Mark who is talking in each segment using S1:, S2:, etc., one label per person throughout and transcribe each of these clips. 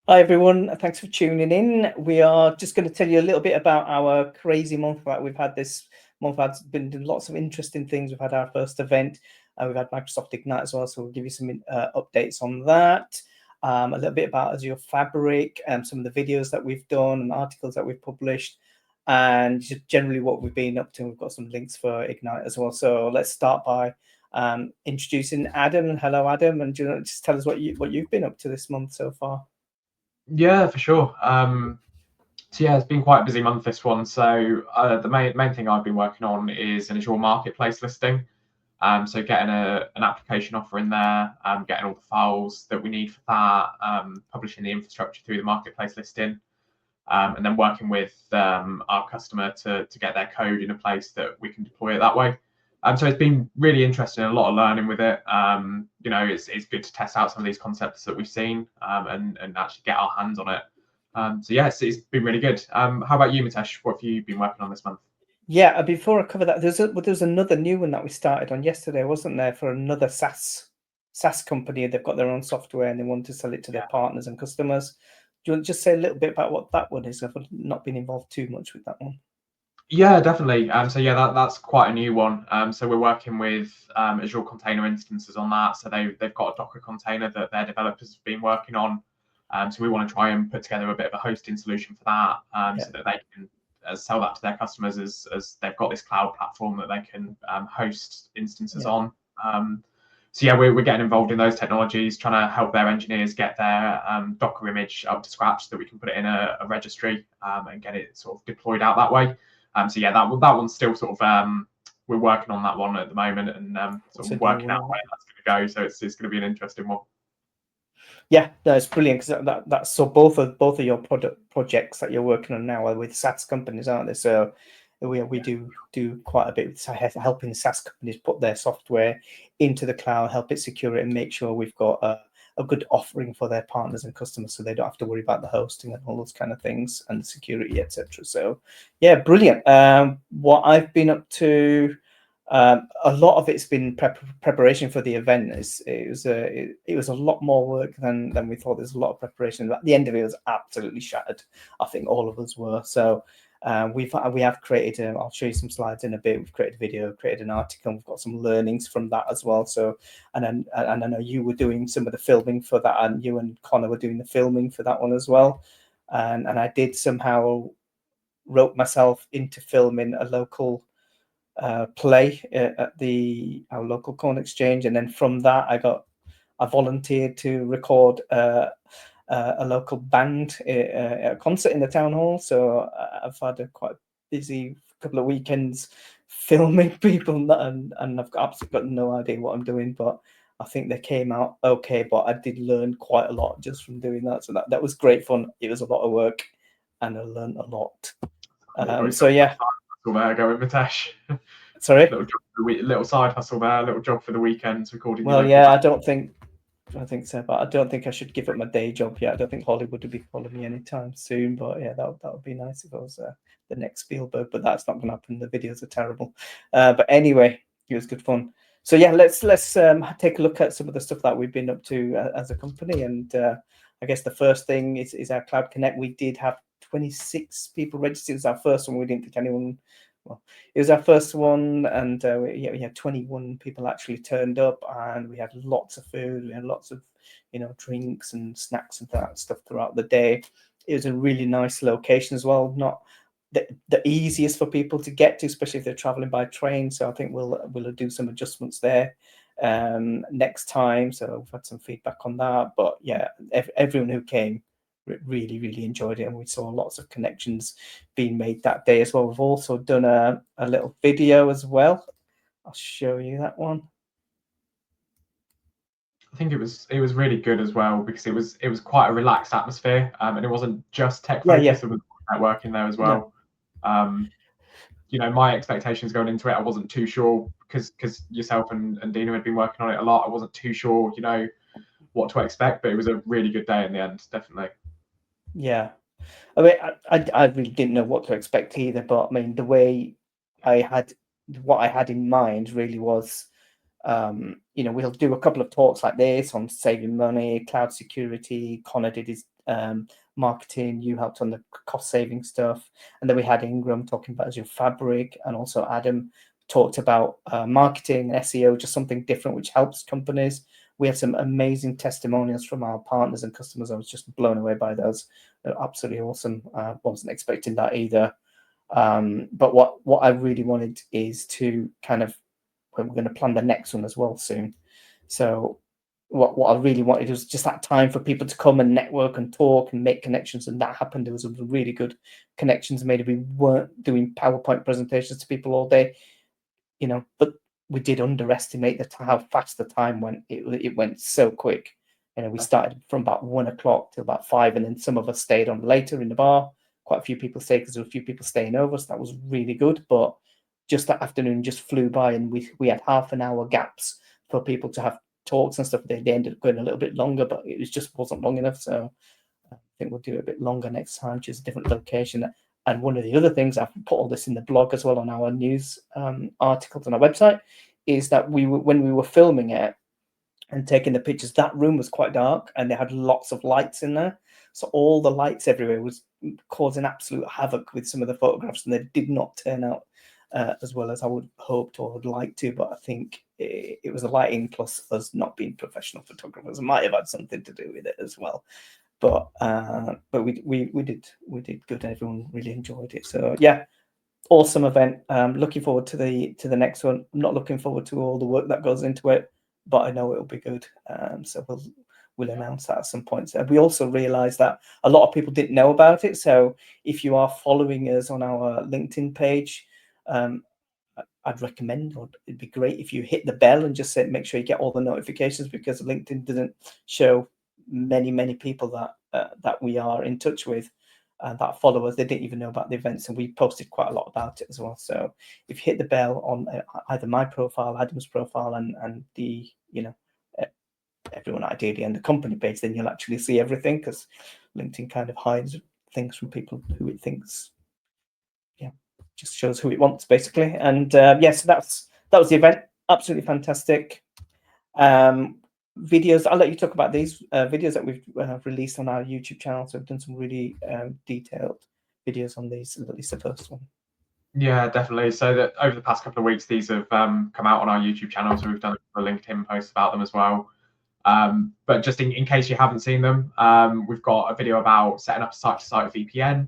S1: Hi everyone, thanks for tuning in. We are just going to tell you a little bit about our crazy month that we've had this month. Has been lots of interesting things. We've had our first event, we've had Microsoft Ignite as well, so we'll give you some updates on that. A little bit about Azure Fabric, some of the videos that we've done and articles that we've published, and just generally what we've been up to. We've got some links for Ignite as well. So let's start by introducing Adam. Hello, Adam, and do you want to just tell us what you've been up to this month so far?
S2: Yeah, for sure. So yeah, it's been quite a busy month this one. So the main thing I've been working on is an Azure Marketplace listing. So getting an application offer in there, getting all the files that we need for that, publishing the infrastructure through the marketplace listing, and then working with our customer to get their code in a place that we can deploy it that way. So it's been really interesting, a lot of learning with it. It's good to test out some of these concepts that we've seen and actually get our hands on it. So yeah, it's been really good. How about you, Mitesh? What have you been working on this month?
S1: Yeah, before I cover that, there's another new one that we started on yesterday, wasn't there, for another SaaS company. They've got their own software and they want to sell it to their partners and customers. Do you want to just say a little bit about what that one is? I've not been involved too much with that one.
S2: Yeah, definitely. So yeah, that's quite a new one. So we're working with Azure Container Instances on that. So they've got a Docker container that their developers have been working on. So we want to try and put together a bit of a hosting solution for that, so that they can sell that to their customers as they've got this cloud platform that they can host instances on. So yeah, we're getting involved in those technologies, trying to help their engineers get their Docker image up to scratch so that we can put it in a registry and get it sort of deployed out that way. So yeah, that one's still sort of we're working on that one at the moment and sort of working out where that's going to go. So it's going to be an interesting one.
S1: Yeah, that's brilliant because that's so both of your projects that you're working on now are with SaaS companies, aren't they? So we do quite a bit with helping SaaS companies put their software into the cloud, help it secure it, and make sure we've got a good offering for their partners and customers, so they don't have to worry about the hosting and all those kind of things and the security, etc. So yeah, brilliant. What I've been up to. A lot of it's been preparation for the event. It was a lot more work than we thought. There's a lot of preparation. At the end of it, was absolutely shattered. I think all of us were. So we have created. I'll show you some slides in a bit. We've created a video, created an article. We've got some learnings from that as well. So and I know you were doing some of the filming for that, and you and Connor were doing the filming for that one as well. And I did somehow wrote myself into filming a local play at our local corn exchange, and then from that I volunteered to record a local band at a concert in the town hall. So I've had a quite busy couple of weekends filming people, and I've absolutely got no idea what I'm doing, but I think they came out okay. But I did learn quite a lot just from doing that, so that was great fun. It was a lot of work and I learned a lot. So yeah.
S2: There, going Mitesh.
S1: Sorry.
S2: Little side hustle there, little job for the weekends, recording.
S1: Well, yeah, I don't think so, but I don't think I should give up my day job yet. I don't think Hollywood will be calling me anytime soon, but yeah, that would be nice if I was the next Spielberg, but that's not going to happen. The videos are terrible. But anyway, it was good fun. So yeah, let's take a look at some of the stuff that we've been up to as a company, and I guess the first thing is our Cloud Connect. We did have 26 people registered. It was our first one. We didn't think anyone. Well, it was our first one, and we had 21 people actually turned up, and we had lots of food. We had lots of, drinks and snacks and that stuff throughout the day. It was a really nice location as well. Not the easiest for people to get to, especially if they're traveling by train. So I think we'll do some adjustments there next time. So we've had some feedback on that. But yeah, everyone who came really enjoyed it, and we saw lots of connections being made that day as well. We've also done a little video as well. I'll show you that one.
S2: I think it was really good as well, because it was quite a relaxed atmosphere, and it wasn't just tech focused. There was networking there as well. My expectations going into it, I wasn't too sure, because yourself and Dina had been working on it a lot. I wasn't too sure, what to expect, but it was a really good day in the end, definitely.
S1: Yeah, I mean, I really didn't know what to expect either, but I mean, the way what I had in mind really was, we'll do a couple of talks like this on saving money, cloud security. Connor did marketing, you helped on the cost saving stuff, and then we had Ingram talking about Azure Fabric, and also Adam talked about marketing, SEO, just something different which helps companies. We had some amazing testimonials from our partners and customers. I was just blown away by those. They're absolutely awesome. Wasn't expecting that either. But what I really wanted is to kind of, we're going to plan the next one as well soon. So what I really wanted was just that time for people to come and network and talk and make connections, and that happened. There was a really good connections made. We weren't doing PowerPoint presentations to people all day, but we did underestimate how fast the time went. It went so quick. We started from about 1 o'clock till about 5, and then some of us stayed on later in the bar. Quite a few people stayed because there were a few people staying over, so that was really good. But just that afternoon just flew by, and we had half an hour gaps for people to have talks and stuff. They ended up going a little bit longer, but it just wasn't long enough. So I think we'll do it a bit longer next time, just a different location. And one of the other things, I've put all this in the blog as well on our news articles on our website, is that when we were filming it and taking the pictures, that room was quite dark and they had lots of lights in there. So all the lights everywhere was causing absolute havoc with some of the photographs, and they did not turn out as well as I would hoped or would like to. But I think it was the lighting plus us not being professional photographers. It might have had something to do with it as well. But we did good. Everyone really enjoyed it. So yeah, awesome event. Looking forward to the next one. I'm not looking forward to all the work that goes into it, but I know it'll be good. So we'll announce that at some point. So we also realized that a lot of people didn't know about it. So if you are following us on our LinkedIn page, I'd recommend, or it'd be great if you hit the bell and just make sure you get all the notifications, because LinkedIn didn't show many people that we are in touch with that follow us. They didn't even know about the events, and we posted quite a lot about it as well. So if you hit the bell on either my profile, Adam's profile, and the everyone ideally and the company page, then you'll actually see everything, because LinkedIn kind of hides things from people who it thinks, just shows who it wants basically. And so that was the event. Absolutely fantastic. Videos, I'll let you talk about these videos that we've released on our YouTube channel. So we've done some really detailed videos on these, at least the first one.
S2: Yeah, definitely. So that over the past couple of weeks, these have come out on our YouTube channel. So we've done a LinkedIn post about them as well. But just in case you haven't seen them, we've got a video about setting up a site-to-site VPN.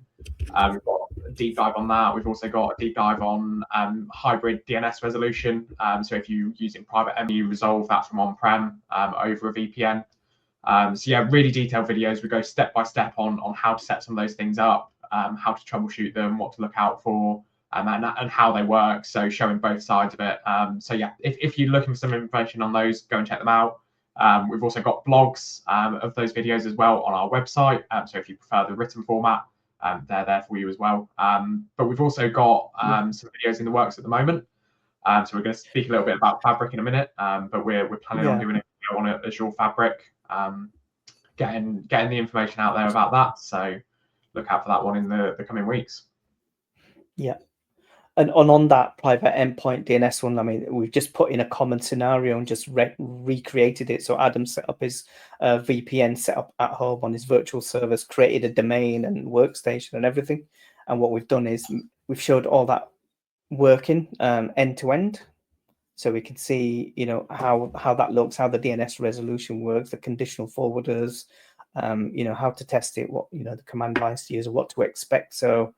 S2: We've got a deep dive on that. We've also got a deep dive on hybrid DNS resolution. So if you're using private ME, you resolve that from on-prem over a VPN. So yeah, really detailed videos. We go step by step on how to set some of those things up, how to troubleshoot them, what to look out for, and how they work. So showing both sides of it. So yeah, if you're looking for some information on those, go and check them out. We've also got blogs of those videos as well on our website. So if you prefer the written format, they're there for you as well. But we've also got some videos in the works at the moment. So we're going to speak a little bit about Fabric in a minute, but we're planning on doing a video on Azure Fabric, getting the information out there about that. So look out for that one in the coming weeks.
S1: Yeah. And on that private endpoint DNS one, I mean, we've just put in a common scenario and just recreated it. So Adam set up his VPN set up at home on his virtual servers, created a domain and workstation and everything. And what we've done is we've showed all that working end to end. So we can see, how that looks, how the DNS resolution works, the conditional forwarders, how to test it, what, the command lines to use, what to expect. So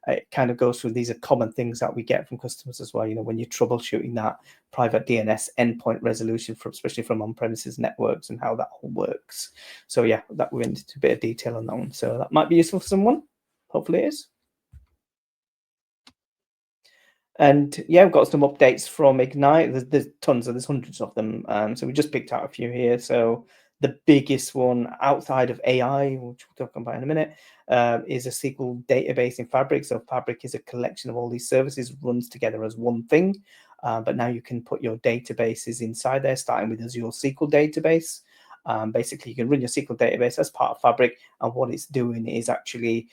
S1: it kind of goes through, these are common things that we get from customers as well. When you're troubleshooting that private DNS endpoint resolution, especially from on-premises networks, and how that all works. So yeah, that went into a bit of detail on that one. So that might be useful for someone. Hopefully it is. And yeah, we've got some updates from Ignite. There's tons, there's hundreds of them. So we just picked out a few here. So the biggest one outside of AI, which we'll talk about in a minute, is a SQL database in Fabric. So Fabric is a collection of all these services, runs together as one thing. But now you can put your databases inside there, starting with Azure SQL database. Basically, you can run your SQL database as part of Fabric, and what it's doing is actually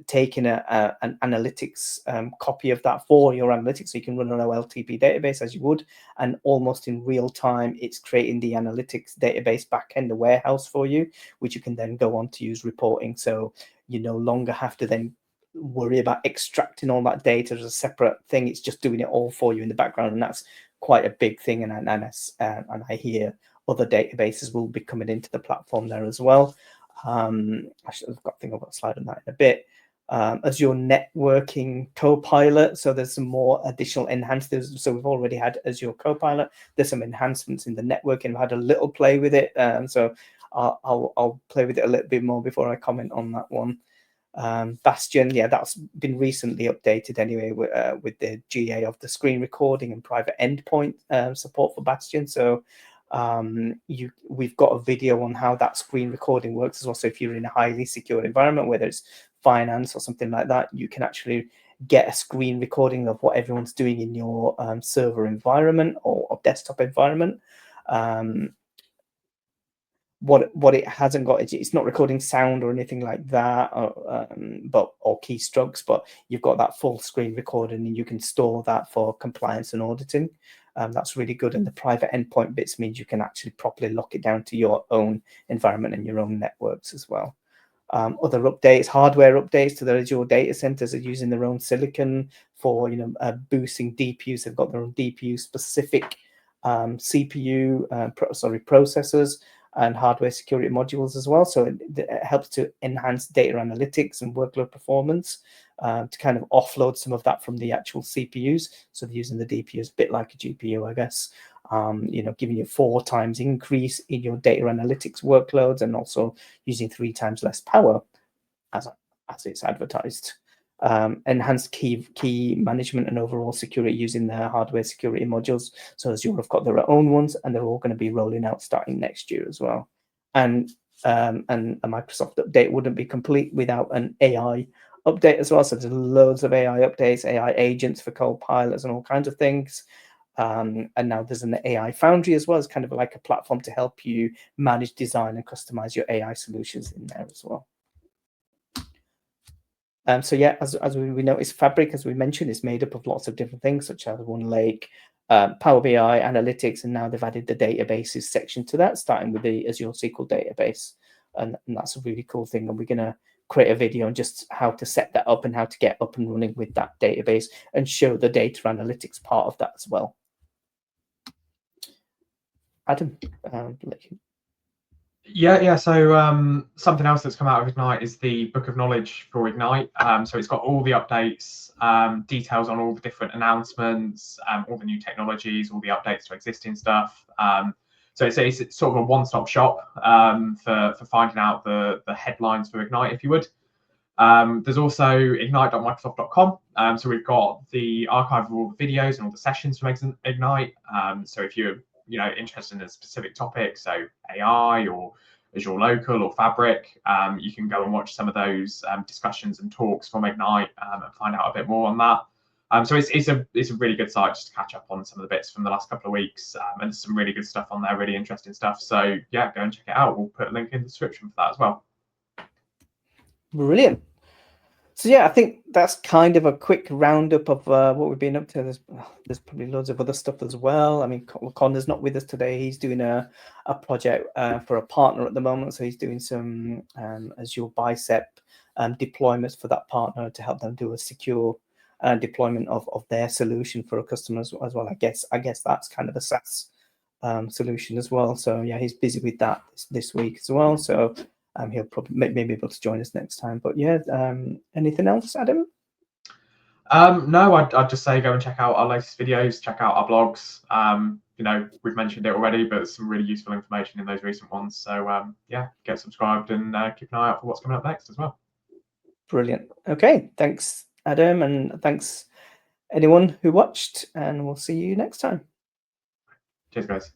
S1: taking an analytics copy of that for your analytics, so you can run an OLTP database as you would, and almost in real time, it's creating the analytics database backend, the warehouse for you, which you can then go on to use reporting. So you no longer have to then worry about extracting all that data as a separate thing. It's just doing it all for you in the background, and that's quite a big thing. And I hear other databases will be coming into the platform there as well. Actually, I think I've got a slide on that in a bit. Azure Networking Copilot. So there's some more additional enhancements. So we've already had Azure Copilot. There's some enhancements in the networking. I've had a little play with it. So I'll play with it a little bit more before I comment on that one. Bastion, yeah, that's been recently updated anyway with the GA of the screen recording and private endpoint support for Bastion. So we've got a video on how that screen recording works as well. So if you're in a highly secure environment, whether it's finance or something like that, you can actually get a screen recording of what everyone's doing in your server environment or desktop environment. What it hasn't got, it's not recording sound or anything like that, or keystrokes, but you've got that full screen recording, and you can store that for compliance and auditing. That's really good. And the private endpoint bits means you can actually properly lock it down to your own environment and your own networks as well. Other updates, hardware updates to the Azure data centers are using their own silicon for boosting DPUs. They've got their own DPU specific CPU processors and hardware security modules as well. So it helps to enhance data analytics and workload performance, to kind of offload some of that from the actual CPUs. So they're using the DPUs a bit like a GPU, I guess, giving you 4 times increase in your data analytics workloads, and also using 3 times less power as it's advertised. Enhanced key management and overall security using their hardware security modules. So Azure have got their own ones, and they're all going to be rolling out starting next year as well. And a Microsoft update wouldn't be complete without an AI update as well. So there's loads of AI updates, AI agents for co-pilots and all kinds of things. And now there's an AI Foundry as well. It's kind of like a platform to help you manage, design, and customize your AI solutions in there as well. So yeah, as we noticed, Fabric, as we mentioned, is made up of lots of different things, such as OneLake, Power BI, analytics, and now they've added the databases section to that, starting with the Azure SQL database. And that's a really cool thing. And we're going to create a video on just how to set that up and how to get up and running with that database and show the data analytics part of that as well. Adam,
S2: Yeah. So something else that's come out of Ignite is the Book of Knowledge for Ignite. So it's got all the updates, details on all the different announcements, all the new technologies, all the updates to existing stuff. So it's sort of a one-stop shop for finding out the headlines for Ignite, if you would. There's also ignite.microsoft.com. So we've got the archive of all the videos and all the sessions from Ignite. So if you're interested in a specific topic, so AI or Azure Local or Fabric, you can go and watch some of those discussions and talks from Ignite and find out a bit more on that. So it's a really good site just to catch up on some of the bits from the last couple of weeks, and there's some really good stuff on there, really interesting stuff. So yeah, go and check it out. We'll put a link in the description for that as well.
S1: Brilliant. So yeah, I think that's kind of a quick roundup of what we've been up to. There's probably loads of other stuff as well. I mean, Connor's not with us today. He's doing a project for a partner at the moment. So he's doing some Azure Bicep deployments for that partner to help them do a secure deployment of their solution for a customer as well. I guess that's kind of a SaaS solution as well. So yeah, he's busy with that this week as well. So he'll probably maybe be able to join us next time. But yeah, anything else, Adam?
S2: No, I'd just say go and check out our latest videos, check out our blogs. We've mentioned it already, but there's some really useful information in those recent ones. So yeah, get subscribed and keep an eye out for what's coming up next as well.
S1: Brilliant. Okay, thanks, Adam, and thanks anyone who watched, and we'll see you next time.
S2: Cheers, guys.